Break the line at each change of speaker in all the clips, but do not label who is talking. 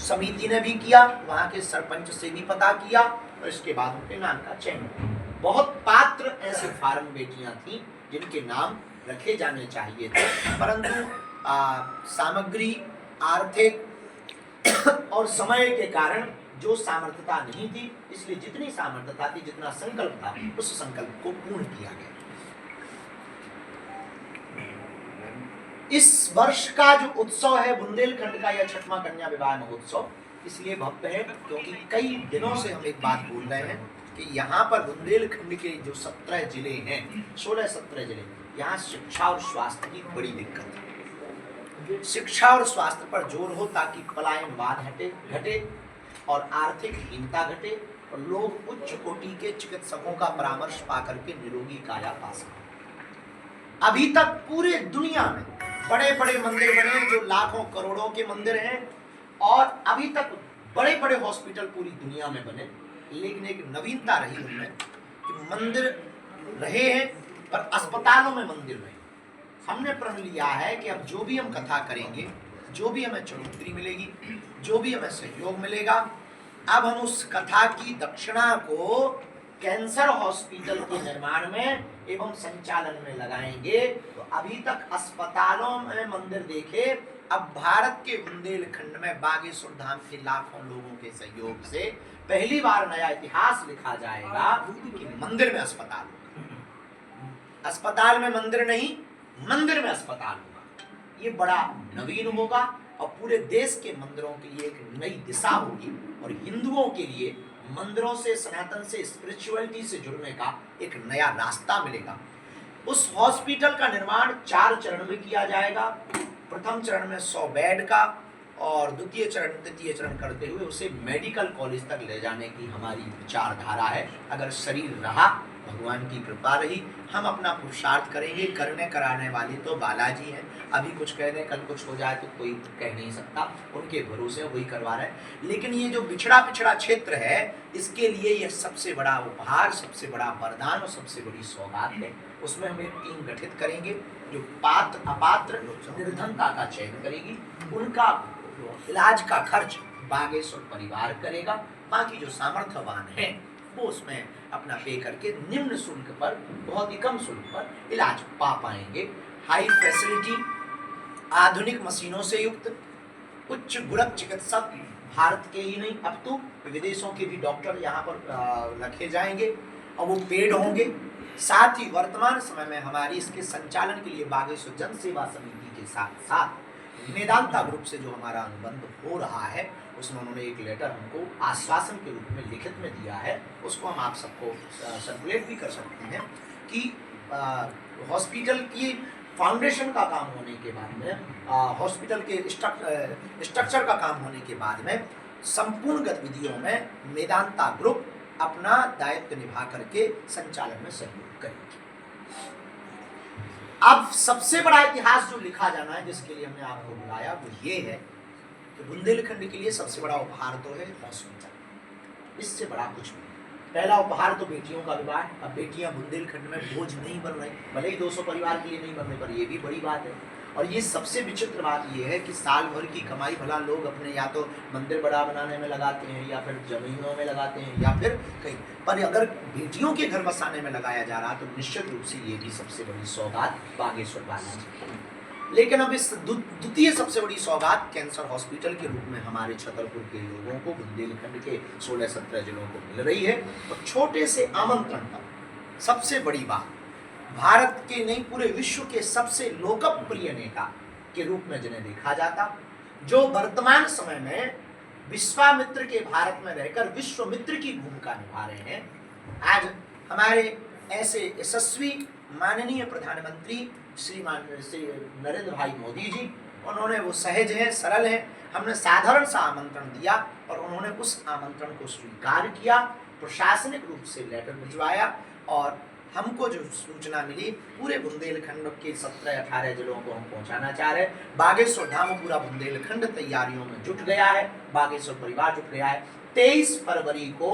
समिति ने भी किया, वहाँ के सरपंच से भी पता किया और इसके बाद उनके नाम का चयन। बहुत पात्र ऐसे फार्म बेटियां थीं जिनके नाम रखे जाने चाहिए थे, परंतु सामग्री, आर्थिक और समय के कारण जो सामर्थ्यता नहीं थी, इसलिए जितनी सामर्थ्यता थी, जितना संकल्प था, उस संकल्प को पूर्ण किया गया। इस वर्ष का जो उत्सव है बुंदेलखंड का, यह 6वां कन्या विवाह महोत्सव इसलिए भव्य है क्योंकि कई दिनों से हम एक बात बोल रहे हैं कि यहाँ पर बुंदेलखंड के जो 17 जिले हैं, 16-17 जिले, यहाँ शिक्षा और स्वास्थ्य की बड़ी दिक्कत है। शिक्षा और स्वास्थ्य पर जोर हो ताकि पलायनवाद घटे और आर्थिक हीनता घटे और लोग उच्च कोटि के चिकित्सकों का परामर्श पाकर के निरोगी काया पा सकें। अभी तक पूरे दुनिया में बड़े बड़े मंदिर बने जो लाखों करोड़ों के मंदिर हैं, और अभी तक बड़े बड़े हॉस्पिटल पूरी दुनिया में बने, लेकिन एक नवीनता रही उनमें कि मंदिर रहे हैं पर अस्पतालों में मंदिर रहे। हमने प्रण लिया है कि अब जो भी हम कथा करेंगे, जो भी हमें चुनौती मिलेगी, जो भी हमें सहयोग मिलेगा, अब हम उस कथा की दक्षिणा को कैंसर हॉस्पिटल के निर्माण में एवं संचालन में लगाएंगे। तो अभी तक अस्पतालों में मंदिर देखे, अब भारत के बुंदेलखंड में बागेश्वर धाम के लाखों लोगों के सहयोग से पहली बार नया इतिहास लिखा जाएगा कि मंदिर में अस्पताल होगा। अस्पताल में मंदिर नहीं, मंदिर में अस्पताल होगा। ये बड़ा नवीन होगा और पूरे देश के मंदिरों के लिए एक नई दिशा होगी और हिंदुओं के लिए मंदिरों से, सनातन से, स्पिरिचुअलिटी से जुड़ने का एक नया रास्ता मिलेगा। उस हॉस्पिटल का निर्माण 4 चरण में किया जाएगा। प्रथम चरण में 100 बेड का और द्वितीय चरण, तृतीय चरण करते हुए उसे मेडिकल कॉलेज तक ले जाने की हमारी विचारधारा है। अगर शरीर रहा, भगवान की कृपा रही, हम अपना पुरुषार्थ करेंगे। करने कराने वाले तो बालाजी हैं। अभी कुछ कह दें, कल कुछ हो जाए तो कोई कह नहीं सकता, उनके भरोसे वही करवा रहे हैं। लेकिन ये जो बिछड़ा क्षेत्र है, इसके लिए यह सबसे बड़ा उपहार, सबसे बड़ा वरदान और सबसे बड़ी सौगात है। उसमें हम एक टीम गठित करेंगे जो पात्र अपात्र निर्धनता का चयन करेगी। उनका इलाज का खर्च बागेश्वर परिवार करेगा। बाकी जो सामर्थ्यवान है वो उसमें अपना पे करके निम्न शुल्क पर, बहुत ही कम शुल्क पर इलाज पा पाएंगे। हाई फैसिलिटी, आधुनिक मशीनों से युक्त उच्च गुणक चिकित्सक, भारत के ही नहीं अब तो विदेशों के भी डॉक्टर यहाँ पर रखे जाएंगे और वो पेड होंगे। साथ ही वर्तमान समय में हमारी इसके संचालन के लिए बागेश्वर जन सेवा समिति के साथ साथ मेदांता ग्रुप से जो हमारा अनुबंध हो रहा है, उसमें उन्होंने एक लेटर हमको आश्वासन के रूप में लिखित में दिया है। उसको हम आप सबको सर्कुलेट भी कर सकते हैं कि हॉस्पिटल की फाउंडेशन का काम होने के बाद में, हॉस्पिटल के स्ट्रक्चर का काम होने के बाद में संपूर्ण गतिविधियों में मेदांता ग्रुप अपना दायित्व निभा करके संचालन में सहयोग करेगी। अब सबसे बड़ा इतिहास जो लिखा जाना है, जिसके लिए हमने आपको बुलाया, वो ये है कि बुंदेलखंड के लिए सबसे बड़ा उपहार तो है हॉस्पिटल। इससे बड़ा कुछ नहीं। पहला उपहार तो बेटियों का विवाह। अब बेटियां बुंदेलखंड में बोझ नहीं बन रही, भले ही 200 परिवार के लिए नहीं बन रही, पर ये भी बड़ी बात है। और ये सबसे विचित्र बात ये है कि साल भर की कमाई भला लोग अपने या तो मंदिर बड़ा बनाने में लगाते हैं, या फिर जमीनों में लगाते हैं, या फिर कहीं पर अगर बेटियों के घर बसाने में लगाया जा रहा तो निश्चित रूप से ये भी सबसे बड़ी सौगात बागेश्वर बालाजी। लेकिन अब इस द्वितीय सबसे बड़ी सौगात कैंसर हॉस्पिटल के रूप में हमारे छतरपुर के लोगों को, बुंदेलखंड के 16-17 जिलों को मिल रही है। और छोटे से आमंत्रण पर सबसे बड़ी बात, भारत के नहीं पूरे विश्व के सबसे लोकप्रिय नेता के रूप में जिन्हें देखा जाता, जो वर्तमान समय में विश्वामित्र के भारत में रहकर विश्वमित्र की भूमिका निभा रहे हैं, आज हमारे ऐसे यशस्वी माननीय प्रधानमंत्री श्रीमान श्री नरेंद्र भाई मोदी जी, उन्होंने वो सहज हैं, सरल हैं। हमने साधारण सा आमंत्रण दिया और उन्होंने उस आमंत्रण को स्वीकार किया, प्रशासनिक रूप से लेटर भिजवाया और हमको जो सूचना मिली पूरे बुंदेलखंड के 17-18 जिलों को हम पहुंचाना चाह रहे हैं। बागेश्वर धाम पूरा बुंदेलखंड तैयारियों में जुट गया है, बागेश्वर परिवार जुट गया है। 23 फरवरी को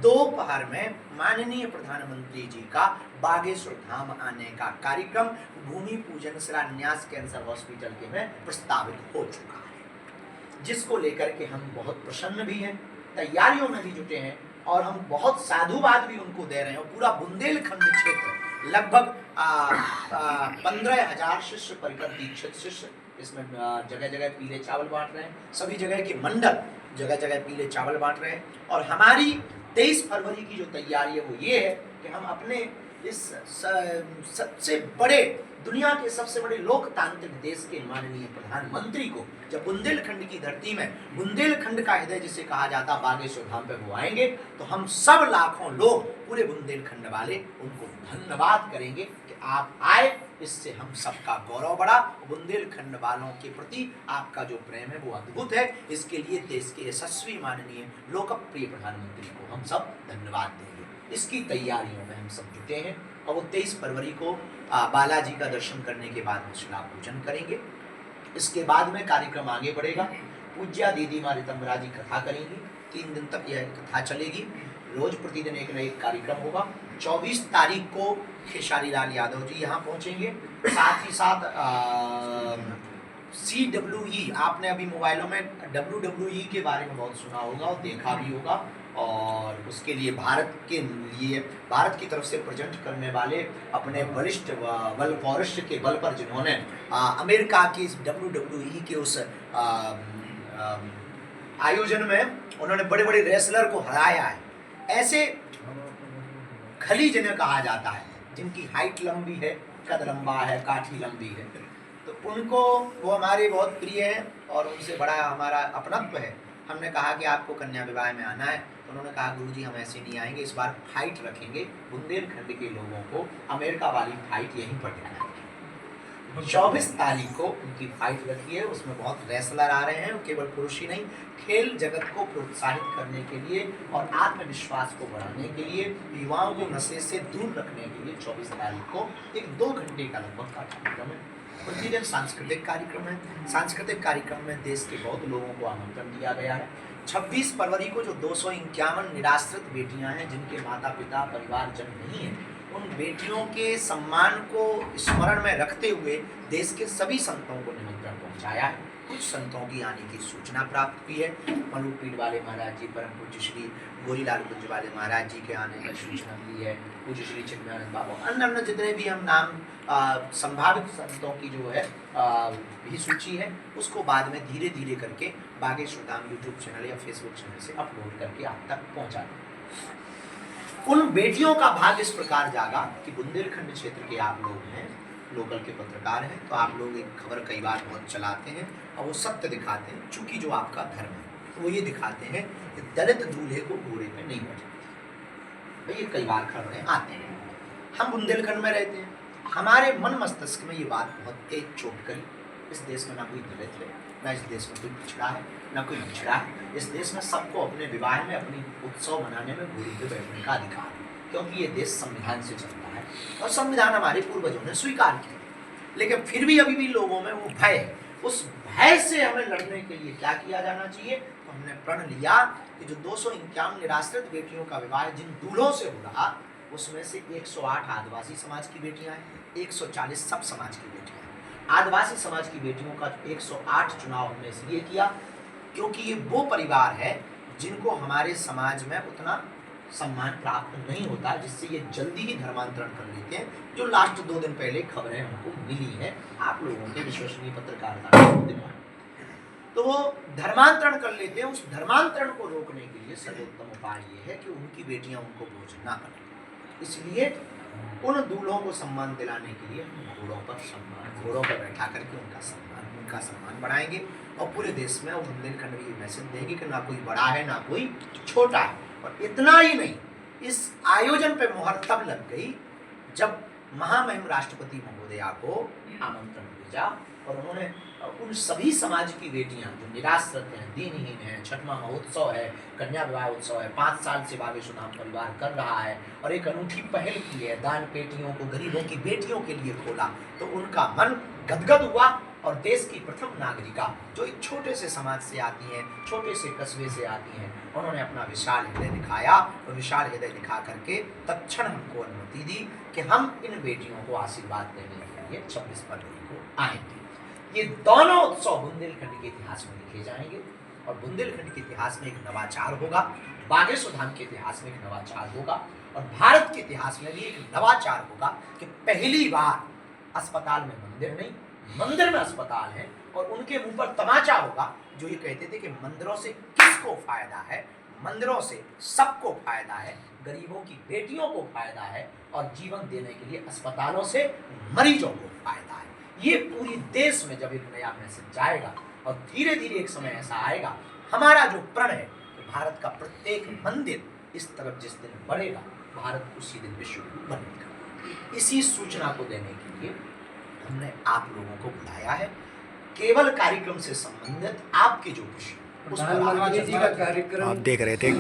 दोपहर में माननीय प्रधानमंत्री जी का बागेश्वर धाम आने का कार्यक्रम भूमि पूजन शिलान्यास कैंसर हॉस्पिटल के में प्रस्तावित हो चुका है। जिसको लेकर के हम बहुत प्रसन्न भी हैं, तैयारियों में भी जुटे हैं और हम बहुत साधुवाद भी उनको दे रहे हैं। पूरा बुंदेलखंड क्षेत्र लगभग 15,000 शिष्य, परिकर दीक्षित शिष्य इसमें जगह जगह पीले चावल बांट रहे हैं। सभी जगह के मंडल जगह जगह पीले चावल बांट रहे हैं। और हमारी 23 फरवरी की जो तैयारी है वो ये है कि हम अपने इस सबसे बड़े, दुनिया के सबसे बड़े लोकतांत्रिक देश के माननीय प्रधानमंत्री को जब बुंदेलखंड की धरती में, बुंदेलखंड का हृदय जिसे कहा जाता बागेश्वर धाम पे वो आएंगे तो हम सब लाखों लोग, पूरे बुंदेलखंड वाले उनको धन्यवाद करेंगे कि आप आए, इससे हम सबका गौरव बढ़ा। बुंदेलखंड वालों के प्रति आपका जो प्रेम है वो अद्भुत है। इसके लिए देश के यशस्वी माननीय लोकप्रिय प्रधानमंत्री को हम सब धन्यवाद देंगे। इसकी तैयारियों में हम सब जुटे हैं और वो 23 फरवरी को बालाजी का दर्शन करने के बाद मिश्रा पूजन करेंगे। इसके बाद में कार्यक्रम आगे बढ़ेगा। पूज्या दीदी माँ रितंबरा जी कथा करेंगी, 3 दिन तक यह कथा चलेगी। रोज प्रतिदिन एक न एक कार्यक्रम होगा। 24 तारीख को खेसारी लाल यादव जी यहाँ पहुँचेंगे। साथ ही साथ CWE, आपने अभी मोबाइलों में WWE के बारे में बहुत सुना होगा और देखा भी होगा, और उसके लिए भारत की तरफ से प्रेजेंट करने वाले अपने वरिष्ठ बल पौरुष के बल पर जिन्होंने अमेरिका की WWE के उस आयोजन में उन्होंने बड़े बड़े रेसलर को हराया है, ऐसे खली जिन्हें कहा जाता है, जिनकी हाइट लंबी है, कद लंबा है, काठी लंबी है, तो उनको वो हमारे बहुत प्रिय है और उनसे बड़ा हमारा अपनत्व है। हमने कहा कि आपको कन्या विवाह में आना है, तो उन्होंने कहा गुरुजी हम ऐसे नहीं आएंगे, इस बार फाइट रखेंगे, बुंदेलखंड के लोगों को अमेरिका वाली फाइट यहीं पर दिखाएंगे। 24 तारीख को उनकी फाइट रखी है, उसमें बहुत रेसलर आ रहे हैं, केवल पुरुष ही नहीं, खेल जगत को प्रोत्साहित करने के लिए और आत्मविश्वास को बढ़ाने के लिए, युवाओं को नशे से दूर रखने के लिए 24 तारीख को एक 2 घंटे का लगभग का कार्यक्रम है। प्रतिदिन सांस्कृतिक कार्यक्रम है। सांस्कृतिक कार्यक्रम में देश के बहुत लोगों को आमंत्रण दिया गया है। 26 फरवरी को जो 251 निराश्रित बेटियां हैं जिनके माता पिता परिवारजन नहीं है, उन बेटियों के सम्मान को स्मरण में रखते हुए देश के सभी संतों को निमंत्रण पहुंचाया है। कुछ संतों की आने की सूचना प्राप्त हुई है। मलूपीठ वाले महाराज जी, परम पूज्य श्री गोरीलाल कुंज वाले महाराज जी के आने की सूचना दी है। पूज्य श्री चिन्मयानंद बाबा, अन्य जितने भी हम नाम संभावित संतों की जो है भी सूची है, उसको बाद में धीरे धीरे करके बागेश्वर धाम यूट्यूब चैनल या फेसबुक चैनल से अपलोड करके आप तक पहुंचा दें। उन बेटियों का भाग्य इस प्रकार जागा कि बुंदेलखंड क्षेत्र के आप लोग हैं, लोकल के पत्रकार हैं, तो आप लोग एक खबर कई बार बहुत चलाते हैं और वो सत्य दिखाते हैं, चूंकि जो आपका धर्म है वो ये दिखाते हैं कि दलित दूल्हे को घोड़े पे नहीं बैठे। ये कई बार खबरें आते हैं। हम बुंदेलखंड में रहते हैं, हमारे मन मस्तिष्क में ये बात बहुत तेज चोट करी। इस देश में ना कोई दलित है, ना इस देश में कोई पिछड़ा है, ना कोई पिछड़ा है। इस देश में सबको अपने विवाह में, अपनी उत्सव मनाने में घोड़े पे बैठने का अधिकार है, क्योंकि ये देश संविधान से चलता है और संविधान हमारे पूर्वजों ने स्वीकार किया। लेकिन फिर भी अभी भी लोगों में वो भय है। उस भय से हमें लड़ने के लिए क्या किया जाना चाहिए? तो हमने प्रण लिया कि जो 251 निराश्रित बेटियों का विवाह जिन दूल्हों से हो रहा, उसमें से 108 आदिवासी समाज की बेटियां हैं, 140 सब समाज की बेटियां हैं। आदिवासी समाज की बेटियों का 108 चुनाव हमने इसलिए किया क्योंकि ये वो परिवार है जिनको हमारे समाज में उतना सम्मान प्राप्त नहीं होता, जिससे ये जल्दी ही धर्मांतरण कर लेते हैं। जो लास्ट 2 दिन पहले खबरें हमको मिली हैं आप लोगों के विश्वसनीय पत्रकारिता के, तो वो धर्मांतरण कर लेते हैं। उस धर्मांतरण को रोकने के लिए सर्वोत्तम उपाय ये है कि उनकी बेटियां उनको बोझ ना बने। इसलिए उन दूल्हों को सम्मान दिलाने के लिए घोड़ों पर बैठा करके उनका सम्मान बढ़ाएंगे और पूरे देश में और बुंदेलखंड में ये मैसेज देंगे कि ना कोई बड़ा है ना कोई छोटा है। और इतना ही नहीं, इस आयोजन पे मुहर तब लग गई जब महामहिम राष्ट्रपति महोदया को आमंत्रण भेजा और उन्होंने उन सभी समाज की बेटियां जो निराश्रित हैं, दीनहीन हैं, छठवां महोत्सव है, कन्या विवाह उत्सव है, 5 साल से बागेश्वर धाम परिवार कर रहा है और एक अनूठी पहल की है, दान पेटियों को गरीबों की बेटियों के लिए खोला, तो उनका मन गदगद हुआ। और देश की प्रथम नागरिका जो एक छोटे से समाज से आती हैं, छोटे से कस्बे से आती हैं, उन्होंने अपना विशाल हृदय दिखाया और विशाल हृदय दिखा करके तत्क्षण हमको अनुमति दी कि हम इन बेटियों को आशीर्वाद देने के लिए 26 फरवरी को आएंगे। ये दोनों उत्सव बुंदेलखंड के इतिहास में लिखे जाएंगे और बुंदेलखंड के इतिहास में एक नवाचार होगा, बागेश्वर धाम के इतिहास में एक नवाचार होगा और भारत के इतिहास में भी एक नवाचार होगा कि पहली बार अस्पताल में मंदिर नहीं, मंदिर में अस्पताल है और उनके मुंह पर तमाचा होगा जो ये कहते थे कि मंदिरों से किसको फायदा है, मंदिरों से सबको फायदा है, गरीबों की बेटियों को फायदा है और जीवन देने के लिए अस्पतालों से मरीजों को फायदा है। ये पूरी देश में जब एक नया मैसेज जाएगा और धीरे धीरे एक समय ऐसा आएगा, हमारा जो प्रण है कि भारत का प्रत्येक मंदिर इस तरफ जिस दिन बढ़ेगा, भारत उसी दिन विश्व बनेगा। इसी सूचना को देने के लिए हमने आप लोगों को बुलाया है। केवल कार्यक्रम से संबंधित आपके जो विषय
आप देख रहे थे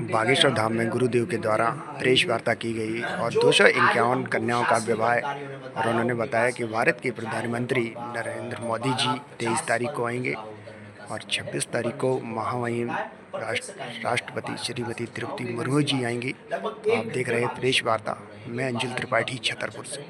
बागेश्वर धाम में गुरुदेव के द्वारा प्रेस वार्ता की गई और 251 कन्याओं का विवाह, और उन्होंने बताया कि भारत के प्रधानमंत्री नरेंद्र मोदी जी 23 तारीख को आएंगे और 26 तारीख को महामहिम राष्ट्रपति श्रीमती द्रौपदी मुर्मू जी आएंगी। आप देख रहे हैं प्रेस वार्ता। मैं अंजुल त्रिपाठी छतरपुर से।